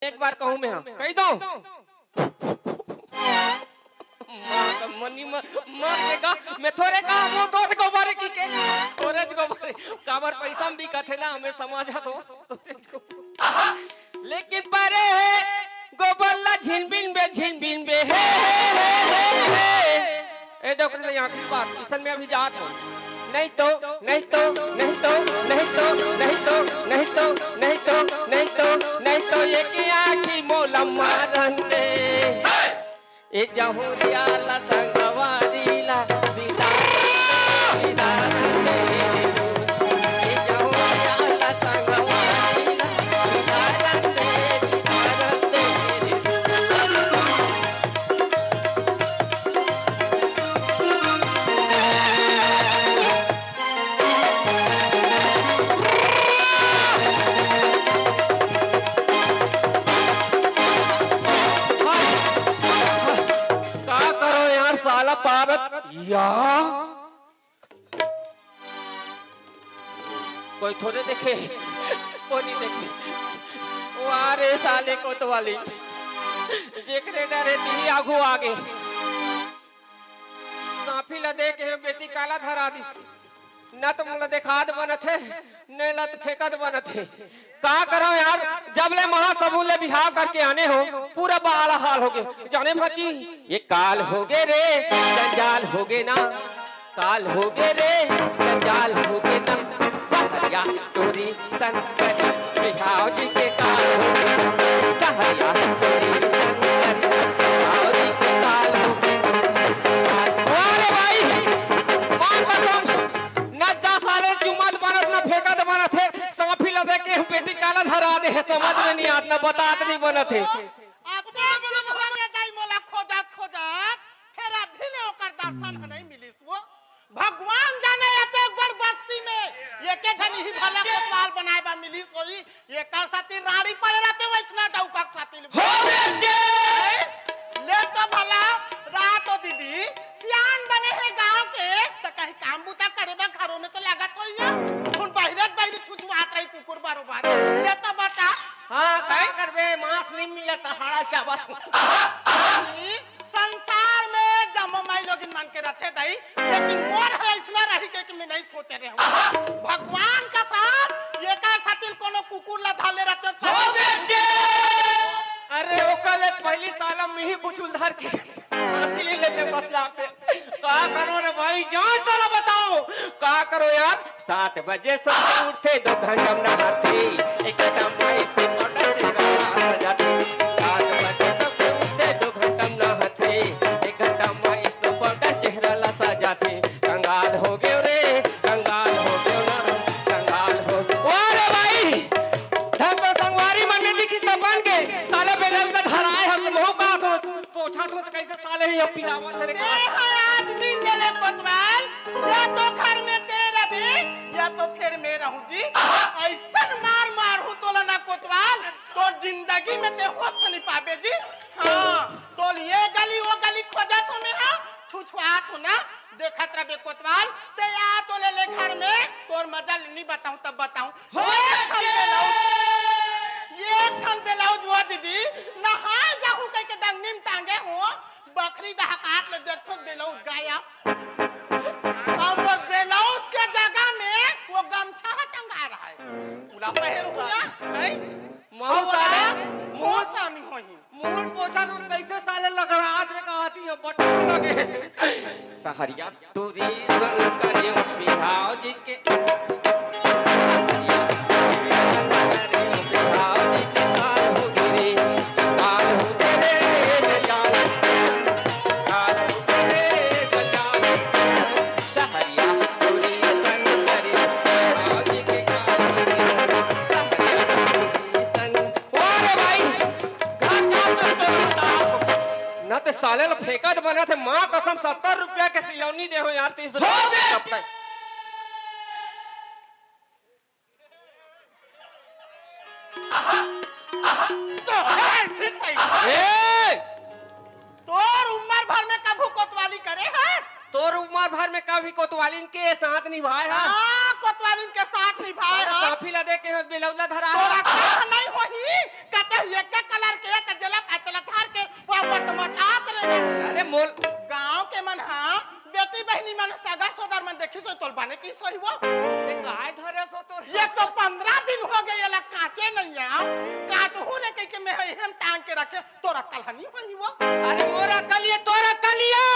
एक बार कहूँ मैं कही दो मनी मर देगा मैं थोड़े का वो तोड़ गोबर की के थोड़े गोबर काबर पैसा भी कथे ना हमें समझा तो लेकिन परे है गोबरला झिनबिन बे हे ए डॉक्टर यहाँ की बात किशन में अभी जात हो नहीं तो नहीं तो नहीं तो नहीं तो नहीं तो नहीं तो नहीं तो नहीं तो नहीं तो ये की आँखी मोला मारन दे ए जहुरिया ला संगवारी ला विदा विदा दे ए जहुरिया ला संगवारी ला विदा दे या कोई थोड़े देखे कोई नहीं देखे वो आ रहे साले को तो वाली देख रहे डरे दी आगू आगे सांफी ला दे के बेटी काला धरा दी न तो मुझे देखाद बनत है न लत फेंकत बनत है का करो यार जब ले महासमूह ले बिहाव करके आने हो पूरा बाला हाल हो गए जाने भाची ये काल हो गए रे जंजाल हो गए ना काल हो गए रे जंजाल हो गए ना सहरिया तोरी संकरी बिहाव जी के काल हो गए सहरिया तोरी संकरी बिहाव जी के काल हो गए अरे भाई मान कसम न जा साले जुम्मत बनत न फेंकत बनत है सांफी लदे के बेटी काला धरा दे है समझ में नहीं आत न बतात नहीं बनत है अपने बोले दाई मोला खोजत फिर अभी ले ओकर दर्शन नहीं मिलिस वो भगवान जाने एते बड़ बस्ती में ये के धनी ही भला कोतवाल बनाए बा मिलिस होई ये का साथी राड़ी पर रहते वैसना डौका साथी ले तो भला रात हो दीदी सियान बने है गांव के तो कहीं काम बुता करे बा घरों में तो लागत होई है हुन बाहर छुछुआत रही कुकुर बारोबार ले तो बता हां काय करबे मांस नहीं मिलता हाड़ा शाबाश संसार में जम माई लोगिन मान के रखे दई लेकिन मोर है इसना रही के मैं नहीं सोचे रे भगवान का साथ ये का सातिल कोनो कुकुर ला धाले रहते हो बेटे अरे ओकले पहली साल में ही कुछ उधार के फांसी ले लेते बस लागते का करो रे भाई जान तो ना बताओ का करो यार 7 बजे से उठते 2 घंटा में नहाते एक घंटा में से मोटर से जाते 7 बजे से उठते 2 घंटा में नहाते एक घंटा में से मोटर चेहरा ला सजाते कंगाल हो गए रे कंगाल हो गए ना कंगाल हो अरे भाई ढंग से संगवारी मन दिखी सब बन के साले बेलन का धराए हम मोह का पोछा तो कैसे साले ही अब पिलावन से आदमी ले ले कोतवाल या तो घर में तेरा भी या तो फिर मैं रहूं जी ऐसा मार मार हूं तो ना कोतवाल तो जिंदगी में ते होश नहीं पाबे जी हां तो ये गली वो गली खोजा तो मैं हां छुछुआत हूं ना देखत रहे कोतवाल ते आ तो ले घर में तोर मजा नहीं बताऊं तब बताऊं ये ठन ब्लाउज वो दीदी नहाए जाहू कह के दंगनी में टांगे हो बकरी दहकात ले देखो ब्लाउज गाया अब वो ब्लाउज के जगह में वो गमछा टंगा रहा है पूरा पहन हुआ है मौसामी होई मुंह पोछा तो कैसे साले लगड़ात रे कहती है बटन लगे सहरिया तोरी संग करियो बिहाव जी के साले ला फेंकत बना थे माँ कसम 70 रुपया के सिलौनी दे हो यार 30 रुपया तोर उम्र भर में कभू कोतवाली करे है तोर उम्र भर में कभी कोतवालिन के साथ निभाए है कोतवालिन के साथ निभाए है साफी ला दे के बेलौला धरा तोरा का नहीं होही कते एक कलर के एक जला पातला धार के वापट मटात रे अरे मोल गांव के मन हां बेटी बहनी मन सगा सोदर मन देखी सो तोल बाने की सही वो ते काय धरे सो तो ये तो 15 दिन हो गए ला काचे नहीं है काच हो रे के मैं हम टांग के रखे तोरा कलहनी होई वो अरे मोरा कलिए तोरा कलिए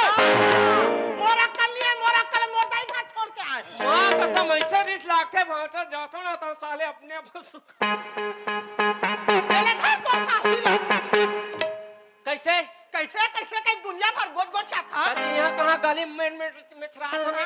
मोरा कल मोटाई का छोड़ के आए मां कसम ऐसे रिस लागते भाषा जातो ना तो साले अपने आप सुख पहले घर तो साही कैसे कैसे कैसे कई दुनिया भर गोट गोट था अरे यहाँ कहाँ गली में छरात हो रही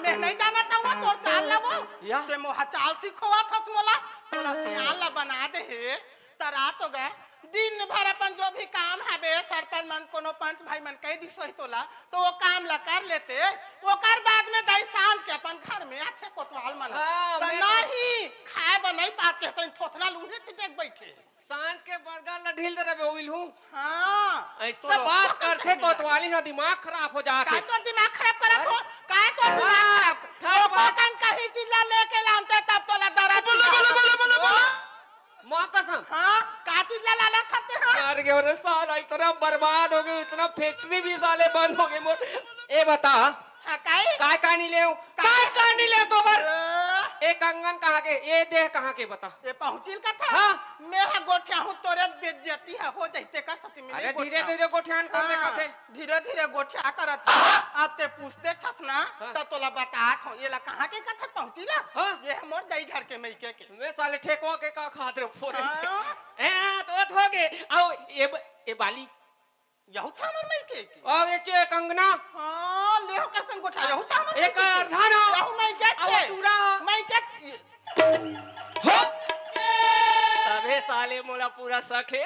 मैं नहीं जाना था वो तोर चाल ला वो या? ते मोहा चाल सीखवा थस मोला तोला सियाल ला बना दे हे तरा तो गए दिन भर अपन जो भी काम है बे सरपंच मन कोनो पंच भाई मन कह दी सही तोला तो वो काम ला कर लेते वो कर बाद में दई सांझ के अपन घर में आथे कोतवाल मन हाँ, तो मैं नहीं खाए बन नहीं पाते सही थोथना लूहे ते देख बैठे सांझ के बर्गर ला ढील दे रे ओइल हूं हां ऐसा बात करते कोतवाली ना दिमाग खराब हो जाते काय तो दिमाग खराब करत हो काय तो दिमाग खराब वो पटन कहीं चीज ला लेके लामते तब तोला दरा मां कसम हां का चीज ला लाला खाते हैं यार के और साला इतना बर्बाद हो गए इतना फैक्ट्री भी साले बंद हो गए मोर ए बता हां काय काय नहीं ले काय नहीं ले तो बर ए कंगन कहां के ये देह कहां के बता ये पहुंचिल का था हाँ। मैं है गोठिया हूं तोरे बेइज्जती है हो जैसे का सती मिले अरे धीरे धीरे गोठियान करने का थे धीरे धीरे गोठिया करत अब ते पूछते छस ना तो तोला बतात हो ये ला कहां के कथा पहुंचिला हाँ। ये मोर दई घर के मई के मैं साले ठेको के का खातिर फोरे हाँ। ए तो हो गए आओ ये बाली यहू था मोर मई के और ये कंगना हां ले हो कैसन गोठा यहू था मोर एक अर्धाना यहू मई के और पूरा मई के हो तबे साले मोला पूरा सखे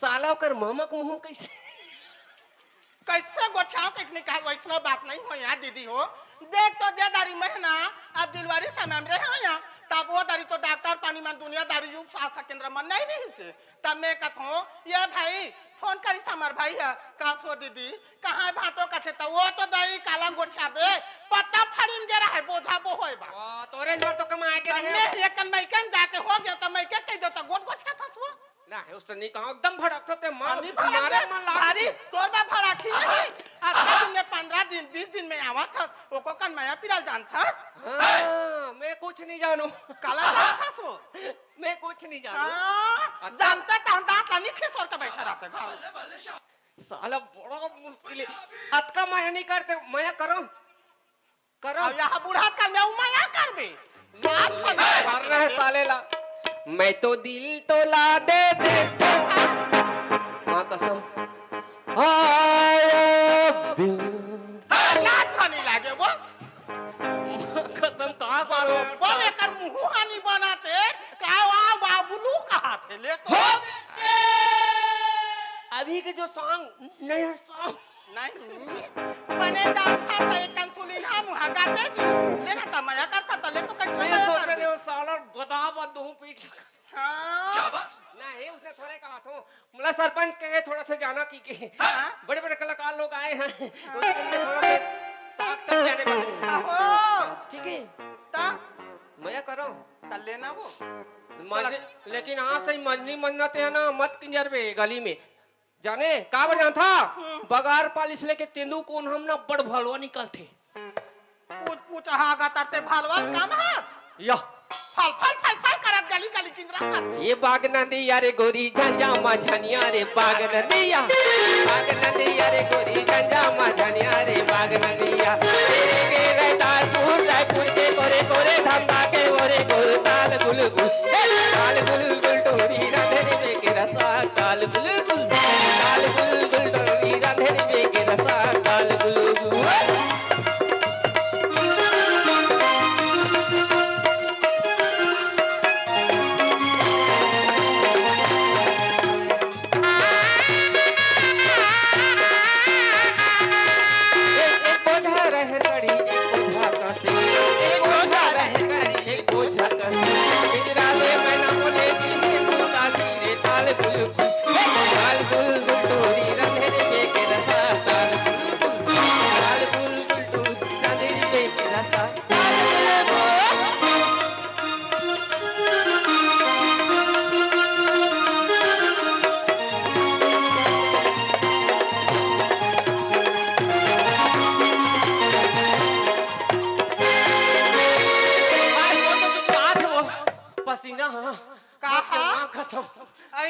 साला कर ममक मुंह कैसे कैसे गोठा टेक्निक है वैसनो बात नहीं हो यहाँ दीदी हो देख तो जे दारी महीना अब दिलवारी समय में रहे हो यहाँ तब वो दारी तो डॉक्टर पानी में दुनियादारी युग स्वास्थ्य केंद्र में नहीं रही से तब मैं कहता हूँ ये भाई फोन करी समर भाई है कहाँ सो दीदी कहाँ भाटो कथे तो वो तो दही काला गोठा बे पत्ता फरीन गे रहा है बोझा बो होए बा तोरे जोर तो कमाए के रहे मैं एक मैकेन जाके हो गया तो मैके कह दो तो गोट गोठा था सो ना है उस नहीं कहा एकदम भड़कते थे मार अभी मारे मन लाग भारी तोर बा भड़ाखी नहीं आज दिन में 15 दिन 20 दिन में आवा था ओको कन माया पिराल जानथस हां मैं कुछ नहीं जानू काला जानथस वो मैं कुछ नहीं जानू हां जानता तांता कानी खिसोर के बैठा रहते घर साला बड़ा मुश्किल है अतका माया नहीं करते माया करो करो अब यहाँ बूढ़ा कर मैं माया करबे याद कर रहे साले ला मैं तो दिल तो ला दे मां कसम हाय दिल ना थानी लागे वो कसम कहां करो बोले कर मुहानी बनाते कावा बाबुलू कहा थे ले तो अभी के जो सॉन्ग नया सॉन्ग नहीं बने जानता तो एक कंसुलिन हम हगाते जी लेना था माया करता तो ले तो कैसे मैं सोच रहे हो साला बता बंदू पीठ हां नहीं उसने थोड़े कहा तो मुला सरपंच कहे थोड़ा सा जाना की बड़े बड़े कलाकार लोग आए हैं उनके लिए थोड़ा सा साग सब जाने बता हो ठीक है ता मैं करो त लेना वो लेकिन हाँ सही मजनी मन्नत है ना मत किंजर बे गली में जाने का बजा था बगार पालिस लेके तेंदू कौन हम ना बड़ भलवा निकलते पूछ हागा तरते भालवाल काम हास या फल फल फल फल करत गली गली किंद्रा ये बाग नदिया रे गोरी झंझा माझनिया रे बाग नदिया रे गोरी झंझा माझनिया रे बाग नदिया के रायपुर के कोरे कोरे धंधा के ओरे गोर ताल गुल गुल टोरी राधे रे के रसा ताल गुल गुल टोरी राधे रे के रसा ताल गुल गुल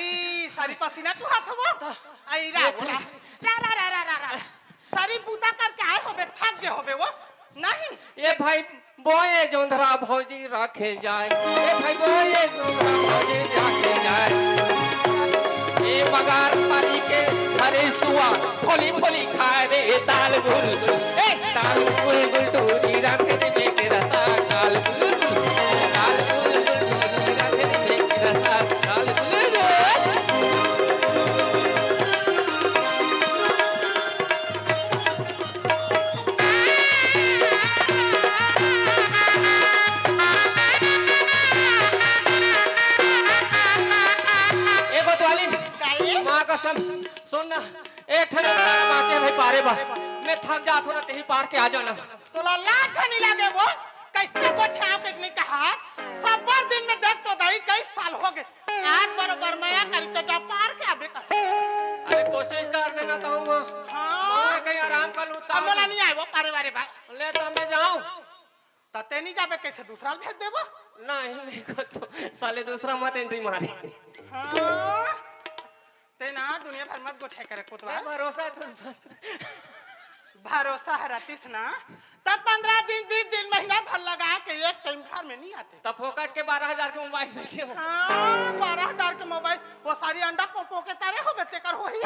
आई सारी पसीना तू हाथ हो आई रा रा रा रा रा रा रा सारी बूता करके आए होबे थक गए होबे वो नहीं ये भाई बोए जोंधरा भौजी रखे जाए ये भाई बोए जोंधरा भौजी रखे जाए ये बगार पाली के हरे सुआ फोली फोली खाए रे दाल गुलगुल ए दाल गुलगुल टूरी रखे रे बेटे रसा दाल गुलगुल टूरी रखे रे बेटे रसा दाल गुलगुल कसम सुनना एक ठन बाते भाई पारे बा मैं थक जात हो ना तेही पार के आ जाना तो लाख नहीं लगे वो कैसे को ठाव के नहीं कहा सब दिन में देख तो दाई कई साल हो गए आज बरोबर मैं करी तो जा पार के आबे का अरे कोशिश कर देना तो हूं हां मैं कहीं आराम कर लूं तब बोला नहीं आए वो पारे वाले बा ले तो मैं जाऊं तते नहीं जाबे कैसे दूसरा भेज देबो नहीं मेरे को तो साले दूसरा मत एंट्री मारे हां ते ना दुनिया भर मत गोठे करे कुतवा भरोसा तो भरोसा हरातीस ना तब 15 दिन 20 दिन महीना भर लगा के एक टाइम घर में नहीं आते तब फोकट के 12,000 के मोबाइल बेचे हां 12,000 के मोबाइल वो सारी अंडा पोपो के तारे हो बेते कर होई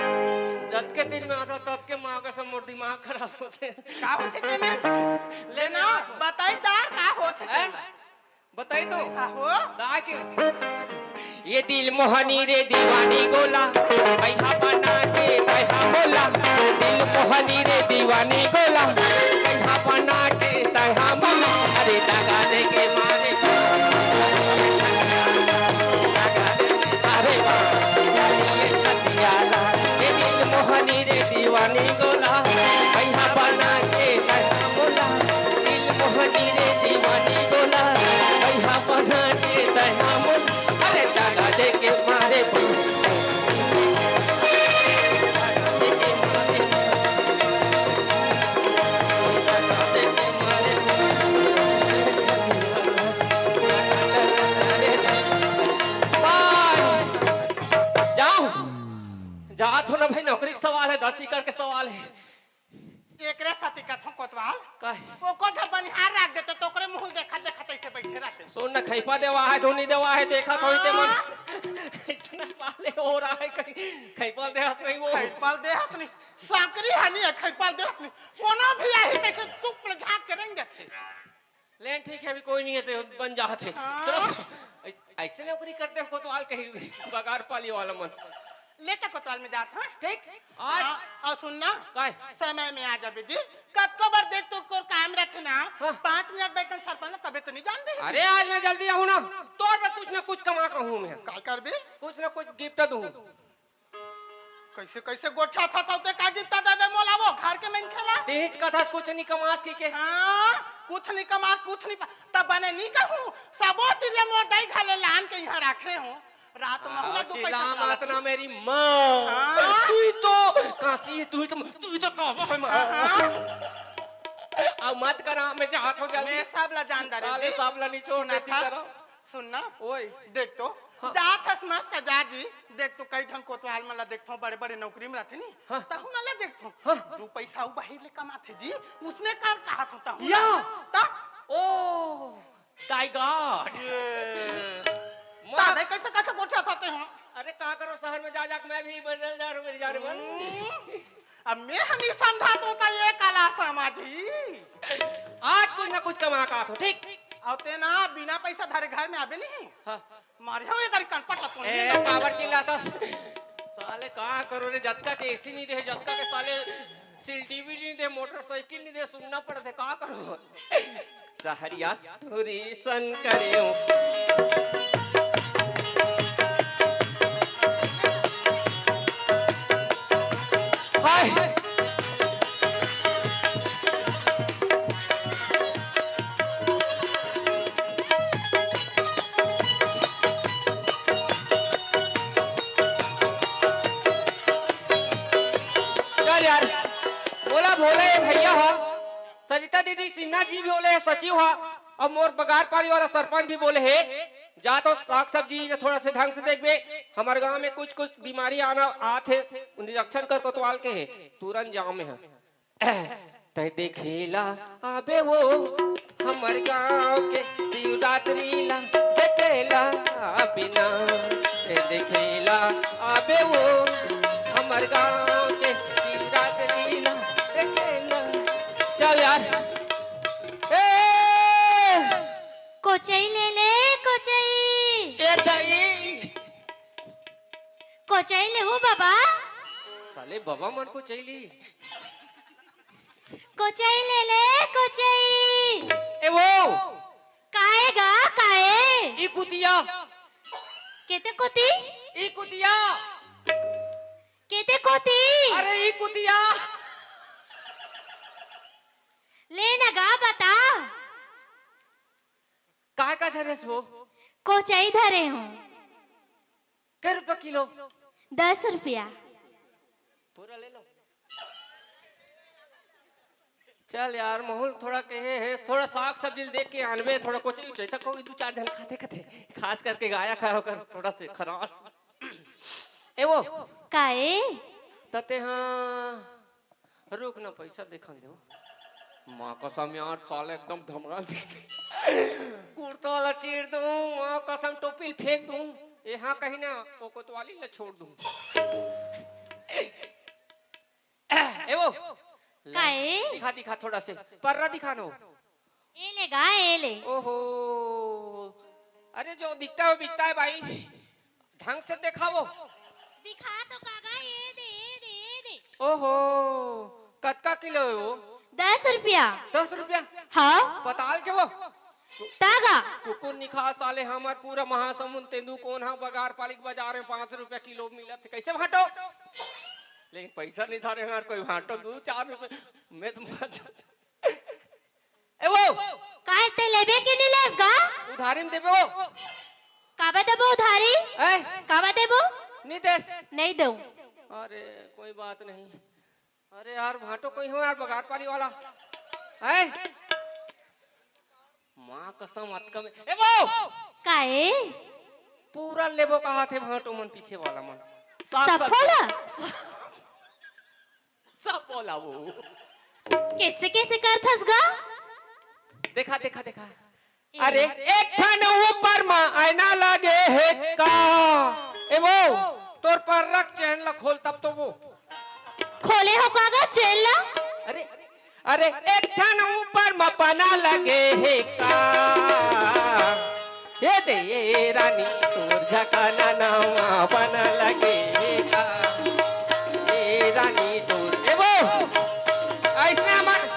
जत के दिन में आता तत के मां का सब मोर दिमाग खराब होते का होते के में लेना बताई दार का होते बताई तो हो दा के ये दिल मोहनी रे दीवानी गोला कैहा बना के कैहा बोला दिल मोहनी रे दीवानी गोला कैहा बना के कैहा बोला अरे दगा दे के मारे अरे ये छतिया ये दिल मोहनी रे दीवानी गोला कैहा बना के कैहा बोला दिल मोहनी रे दीवानी गोला कैहा बना के कैहा बोला अरे दादा दे के मारे जा तो ना भाई नौकरी का सवाल है 10 एकड़ के सवाल है एकरे साथी कथो कोतवाल काहे वो को जब बनिहार रख देते तो ओकरे मुंह देखा देखा ऐसे बैठे रहते सुन ना खैपा देवा है धोनी देवा है देखा तो इते मन इतना साले हो रहा है कहीं खैपा दे हंस नहीं वो खैपाल दे हंस नहीं साकरी हनी है खैपाल दे हंस नहीं कोनो भी आई कैसे चुप झांक के रहेंगे लेन ठीक है अभी कोई नहीं है तो बन जाते ऐसे नौकरी करते हो कोतवाल कहीं बगार पाली वाला मन लेके कोतवाल में जात है ठीक आज और सुनना काय समय में आ जाबे जी कब को बार देख तो को काम रखे ना 5 मिनट बैठन सरपंच कबे तो नहीं जान दे अरे आज मैं जल्दी आऊं ना तोर पे कुछ ना कुछ कमा का हूं मैं का करबे कुछ ना कुछ गिफ्ट दूं कैसे कैसे गोठा था तो का गिफ्ट देबे मोलावो घर के में खेला तेज कथा कुछ नहीं कमास के हां कुछ नहीं कमास कुछ नहीं तब बने नहीं कहूं सबो तिले मोटाई खाले लान के यहां रखे हो रात महला दो पैसा मत ना मेरी मां तू ही तो काशी तू ही तो कहवा है मां अब मत करा मैं चाहत हो जल्दी मैं सब ला जानदार है साले सब ला निचोड़ दे करो सुनना ओए देख तो जात मस्त जाजी देख तो कई ढंग कोतवाल मला देखथो बड़े बड़े नौकरी में रहते नी तहु मला देखथो दो पैसा उ बाहर ले कमाथे जी उसने कर कहा था या ता ओ माय गॉड तारे कैसे कैसे गोठा थाते हो अरे का करो शहर में जा जा मैं भी बदल जा मेरी जान बन अब मैं नहीं समझा तो ये कला समाजी आज कुछ ना कुछ कमा का तो ठीक औते ना बिना पैसा धारे घर में आबे नहीं हां मारे हो इधर कनपट तो ए कावर चिल्लाता साले का करो रे जतका के एसी नहीं दे जतका के साले सील टीवी नहीं दे मोटरसाइकिल नहीं दे सुनना पड़ते का करो सहरिया तुरी सन करियो हाय यार बोला भोले भैया हा सरिता दीदी सिन्हा जी भी बोले सचिव हा और मोर बगार पाली वाला सरपंच भी बोले है जा तो साग सब्जी थोड़ा से ढंग से देखबे। हमारे गांव में कुछ कुछ बीमारी आना आथे, निरीक्षण कर कोतवाल के है तुरंत जाओ में है। तय देखेला आबे वो हमारे गांव के शिवरात्रि ला देखेला बिना, तय देखेला आबे वो हमारे गांव के शिवरात्रि ला देखेला। चल यार कोचई ले ले कोचई। ए दई कोचई ले हो बाबा। साले बाबा मन को चाहिए। कोचई ले ले कोचई। ए वो काएगा काए। ई कुतिया केते कोती। ई कुतिया केते कोती। अरे ई कुतिया ले ना गा बता। का धरे सो कोचई धरे हूँ। कै रुपया किलो। 10 रुपया। पूरा ले लो। चल यार मोहुल थोड़ा कहे है, थोड़ा साग सब्जी देख के आनवे, थोड़ा कुछ चाहिए कोई 2-4 दिन खाते खाते, खास करके गाया खा होकर थोड़ा से खरास। ए वो काए तते हाँ रुक ना पैसा दिखा दो। माँ कसम यार साले एकदम धमका देते। कुर्ता वाला चीर दूं, माँ कसम टोपी फेंक दूं, यहाँ कहीं ना वो कोतवाली ले छोड़ दूं। ए वो काए दिखा दिखा थोड़ा से पर्रा दिखा नो। ए ले गा ए ले। ओहो अरे जो दिखता है वो बिकता है भाई, ढंग से देखा वो। दिखा तो कागा ये दे। ओहो कतका किलो है वो। 10 रुपया। 10 रुपया। हाँ पताल के वो तागा। कुकुर निखा साले हमार पूरा महासमुंद तेंदु कौन हा बगार पालिक बाजार में 5 रुपया किलो मिला थे, कैसे भाटो। लेकिन पैसा नहीं था रे हमार, कोई भाटो 2-4 रुपए मैं तुम ए वो काहे ते लेबे के नहीं लेस गा। उधारी में देबो। काबा देबो उधारी। ए काबा देबो नहीं देस। नहीं दो। अरे कोई बात नहीं। अरे यार भाटो कोई हो यार बगार पाली वाला है। माँ कसम अतका में ए वो काहे पूरा लेबो कहा थे भाटो मन पीछे वाला मन सफला। सब बोला वो कैसे कैसे करथस गा। देखा देखा देखा। अरे एक ठन ऊपर में आईना लगे है का। ए वो तोर पर रख चैन ला खोल तब तो वो खोले हो कागा चेन ला। अरे अरे एक ठन ऊपर में पना लगे है का। ये दे ये रानी तोर झकाना नावा पना लगे है का। ये रानी तोर ए वो ऐसे मन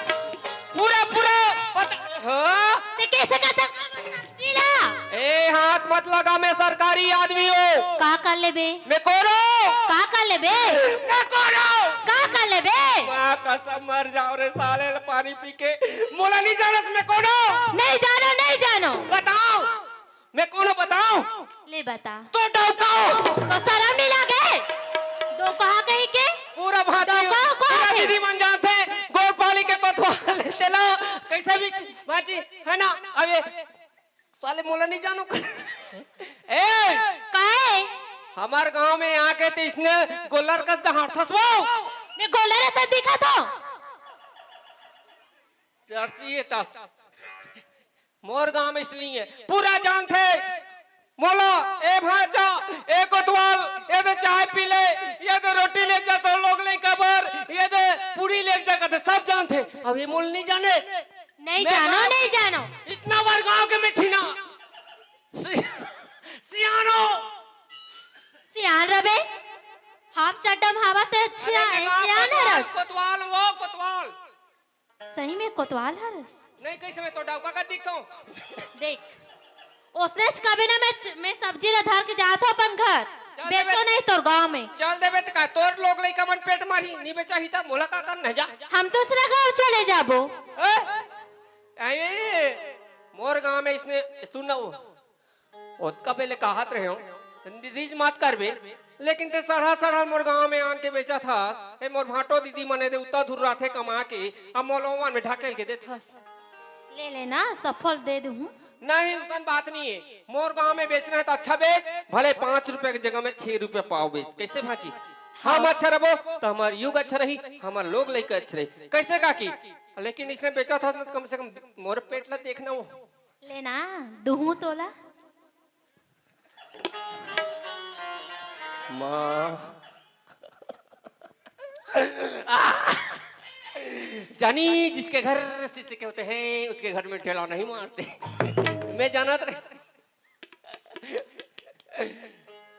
पूरा पूरा पता हाँ। ते कैसे करता चिला। ए हाथ मत लगा, मैं सरकारी आदमी हूँ। का कर लेबे। मैं कौन हूँ? का कर लेबे। मैं कौन हूँ? का कर लेबे। माँ कसम मर जाओ रे साले पानी पी के। मोला नहीं जाना मैं कौन हूँ? नहीं जानो नहीं जानो। बताओ मैं कौन हूँ बताओ। ले बता। तो डौकाओ। तो शर्म नहीं लागे। दो कहा कहीं के पूरा भाती डौकाओ कहाँ पूरा है? दीदी मन जानते गोर पाली के कोतवाल लेते लो कैसे भी बाजी है ना। अबे साले मोला नहीं जानो। ए काहे हमार गांव में आके तो इसने गोलर का दहाड़ थसवो। मैं गोलरे से दिखा तो जर्सी है तस मोर गांव में इसलिए है पूरा जानते मोला। ए भाजा ए कोतवाल ये दे चाय पी ले, ये दे रोटी ले जा तो लोग ले कबर, ये दे पूरी ले जा करते सब जानते। अब ये मोल नहीं जाने। नहीं जानो नहीं जानो। इतना बार गांव के में थी ना सियानो सियान रबे हाफ चड्डम हवा से अच्छा है। सियान हरस कोतवाल वो कोतवाल सही में कोतवाल हरस। नहीं कैसे मैं तो डाउका का दिखता हूँ। देख उसने कभी ना मैं सब्जी ला धर के जाता हूँ अपन घर बेचो नहीं तोर गांव में। चल देबे त का तोर लोग लई कमन पेट मारी नी बेचा ही था मोला का कर न जा। हम दूसरा गांव चले जाबो। ए मोर गांव में इसने सुना वो ओतका पहले कहत रहे हो रीज मत करबे, लेकिन ते सड़ा सड़ा मोर गांव में आन के बेचा था। ए मोर भाटो दीदी मने दे उता धुर राथे कमा के अब मोलवन में ढकेल के देथस। ले लेना सफल दे दूं। नहीं उसन बात नहीं है, मोर गांव में बेचना है तो अच्छा बेच, भले 5 रुपए की जगह में 6 रुपए पाव बेच। कैसे भाजी? हम अच्छा रहो तो हमार युग अच्छा रही, हमार लोग लेकर अच्छे रही। कैसे काकी? लेकिन इसने बेचा था तो कम से कम मोर पेट ला देखना वो। लेना दूहू तोला। माँ जानी जिसके घर शीशे के होते हैं उसके घर में ठेला नहीं मारते। मैं जाना था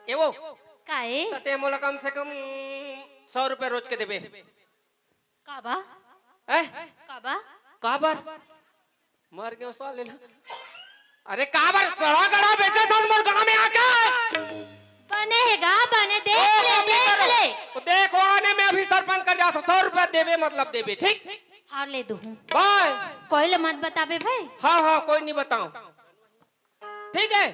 ये वो काए तते मोला कम से कम 100 रुपए रोज के देबे। काबा हैं? काबा काबर मर गयो साले। अरे काबर सड़ा गड़ा बेचे था मोर गांव में आके। बनेगा बने देख ले देख ले। तो देखो आने में अभी सरपंच कर जा 100 रुपया देबे मतलब देबे ठीक। हार ले दूहू बाय। कोई ले मत बताबे भाई। हाँ हाँ कोई नहीं बताऊं ठीक है।